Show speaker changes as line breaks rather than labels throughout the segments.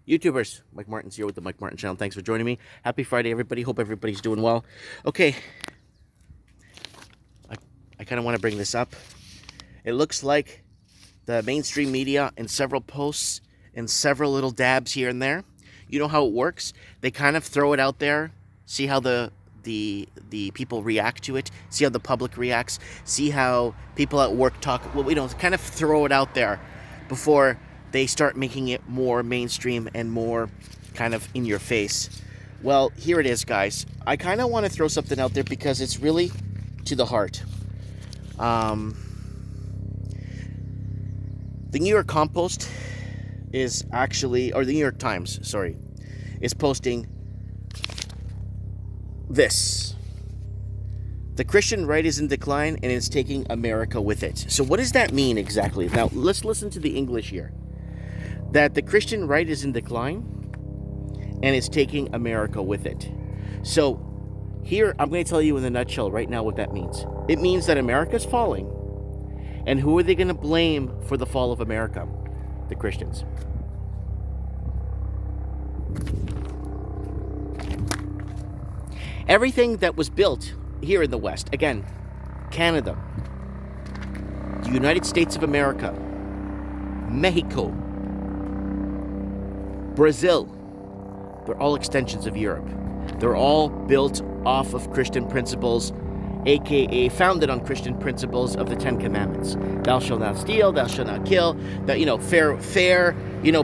YouTubers, Mike Martin's here with the Mike Martin channel. Thanks for joining me. Happy Friday, everybody. Hope everybody's doing well. Okay, I kind of want to bring this up. It looks like the mainstream media in several posts and several little dabs here and there. You know how it works? They kind of throw it out there, see how the people react to it, see how the public reacts, see how people at work talk. Well, kind of throw it out there before they start making it more mainstream and more kind of in your face. Well, here it is, guys. I kind of want to throw something out there because it's really to the heart. The New York Compost is actually, or the New York Times, sorry, is posting this. The Christian right is in decline and it's taking America with it. So what does that mean exactly? Now, let's listen to the English here. That the Christian right is in decline and it's taking America with it. So here, I'm going to tell you in a nutshell right now what that means. It means that America's falling. And who are they going to blame for the fall of America? The Christians. Everything that was built here in the West, again, Canada, the United States of America, Mexico, Brazil, they're all extensions of Europe. They're all built off of Christian principles, aka founded on Christian principles of the Ten Commandments. Thou shalt not steal, thou shalt not kill, that, fair,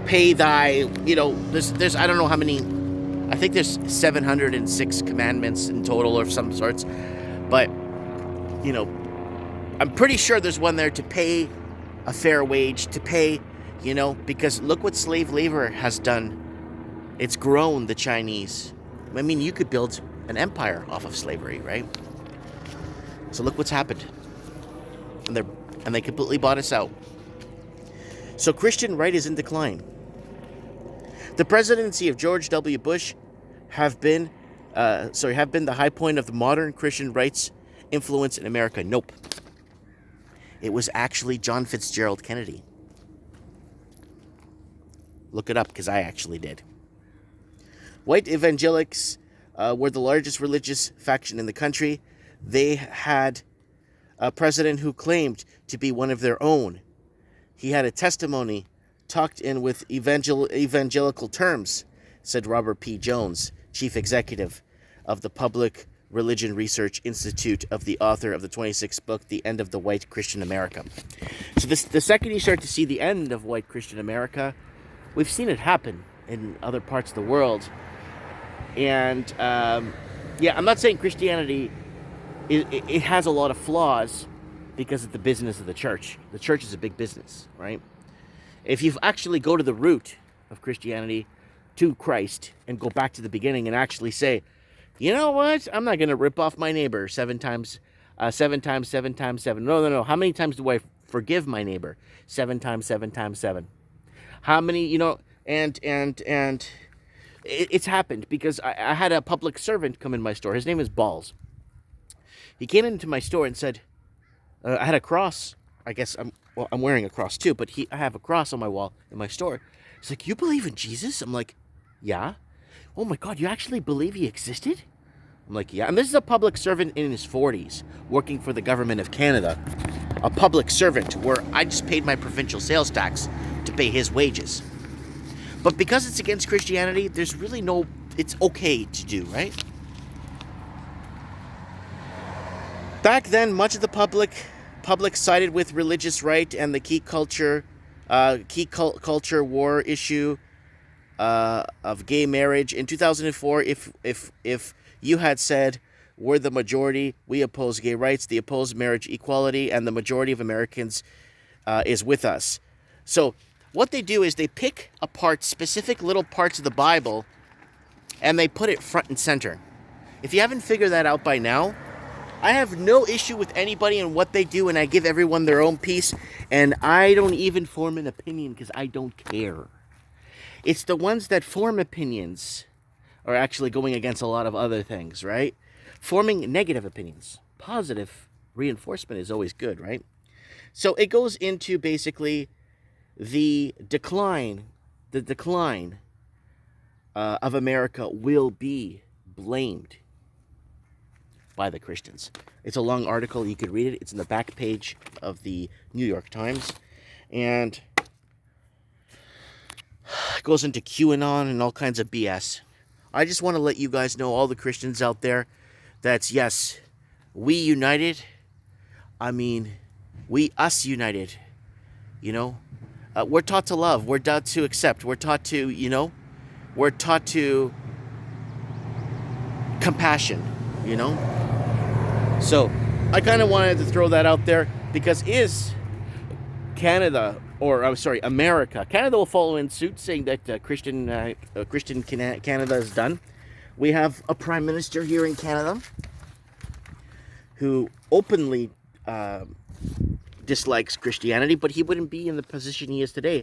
pay thy, there's I don't know how many, I think there's 706 commandments in total of some sorts, but, I'm pretty sure there's one there to pay a fair wage, to pay, because look what slave labor has done. It's grown the Chinese. I mean, you could build an empire off of slavery, right? So look what's happened. And they completely bought us out. So Christian right is in decline. The presidency of George W. Bush have been the high point of the modern Christian right's influence in America. Nope. It was actually John Fitzgerald Kennedy. Look it up, because I actually did. White evangelicals were the largest religious faction in the country. They had a president who claimed to be one of their own. He had a testimony tucked in with evangelical terms, said Robert P. Jones, chief executive of the Public Religion Research Institute, of the author of the 26th book, The End of the White Christian America. So the second you start to see the end of white Christian America, we've seen it happen in other parts of the world. And, I'm not saying Christianity, it has a lot of flaws because of the business of the church. The church is a big business, right? If you actually go to the root of Christianity, to Christ, and go back to the beginning and actually say, you know what? I'm not going to rip off my neighbor seven times. No. How many times do I forgive my neighbor? 7 times 7 times 7. How many, and it's happened because I had a public servant come in my store. His name is Balls. He came into my store and said, I had a cross. I guess I'm wearing a cross too, but I have a cross on my wall in my store. He's like, you believe in Jesus? I'm like, yeah. Oh my God, you actually believe he existed? I'm like, yeah. And this is a public servant in his 40s, working for the government of Canada. A public servant where I just paid my provincial sales tax to pay his wages. But because it's against Christianity, there's really it's okay to do, right? Back then, much of the public sided with religious right and the key culture war issue of gay marriage. In 2004, if you had said, we're the majority, we oppose gay rights, they oppose marriage equality, and the majority of Americans is with us. So what they do is they pick apart specific little parts of the Bible and they put it front and center. If you haven't figured that out by now, I have no issue with anybody and what they do, and I give everyone their own piece, and I don't even form an opinion because I don't care. It's the ones that form opinions are actually going against a lot of other things, right? Forming negative opinions. Positive reinforcement is always good, right? So it goes into basically the decline of America will be blamed by the Christians. It's a long article. You could read it. It's in the back page of the New York Times. And it goes into QAnon and all kinds of BS. I just want to let you guys know, all the Christians out there, that yes, we united. I mean, us united. You know, we're taught to love. We're taught to accept. We're taught to, we're taught to compassion, So I kind of wanted to throw that out there, because is Canada, or I'm sorry, America, Canada will follow in suit, saying that Christian Canada is done. We have a prime minister here in Canada who openly dislikes Christianity, but he wouldn't be in the position he is today.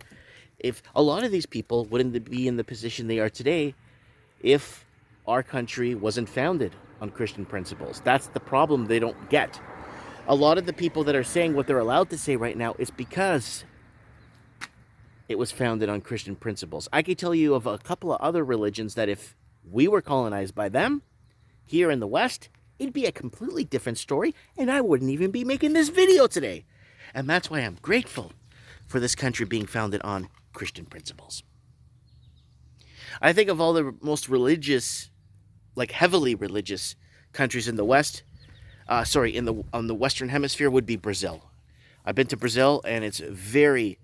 If a lot of these people wouldn't be in the position they are today if our country wasn't founded on Christian principles. That's the problem they don't get. A lot of the people that are saying what they're allowed to say right now is because it was founded on Christian principles. I could tell you of a couple of other religions that if we were colonized by them here in the West, it'd be a completely different story, and I wouldn't even be making this video today. And that's why I'm grateful for this country being founded on Christian principles. I think of all the most religious, like heavily religious countries in the West, on the Western Hemisphere, would be Brazil. I've been to Brazil, and it's very,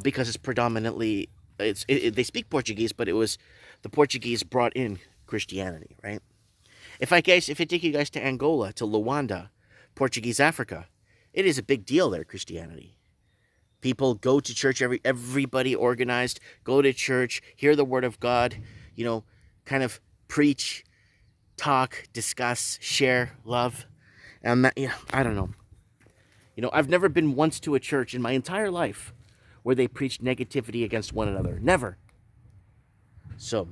because it's predominantly, they speak Portuguese, but it was the Portuguese brought in Christianity, right? If I take you guys to Angola, to Luanda, Portuguese Africa, it is a big deal there, Christianity. People go to church, everybody organized, go to church, hear the word of God, kind of preach, talk, discuss, share, love. And that, I don't know. I've never been once to a church in my entire life where they preached negativity against one another. Never. So,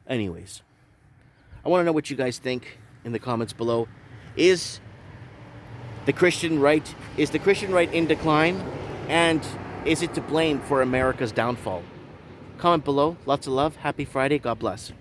anyways, I want to know what you guys think in the comments below. Is the Christian right in decline? And is it to blame for America's downfall? Comment below. Lots of love. Happy Friday. God bless.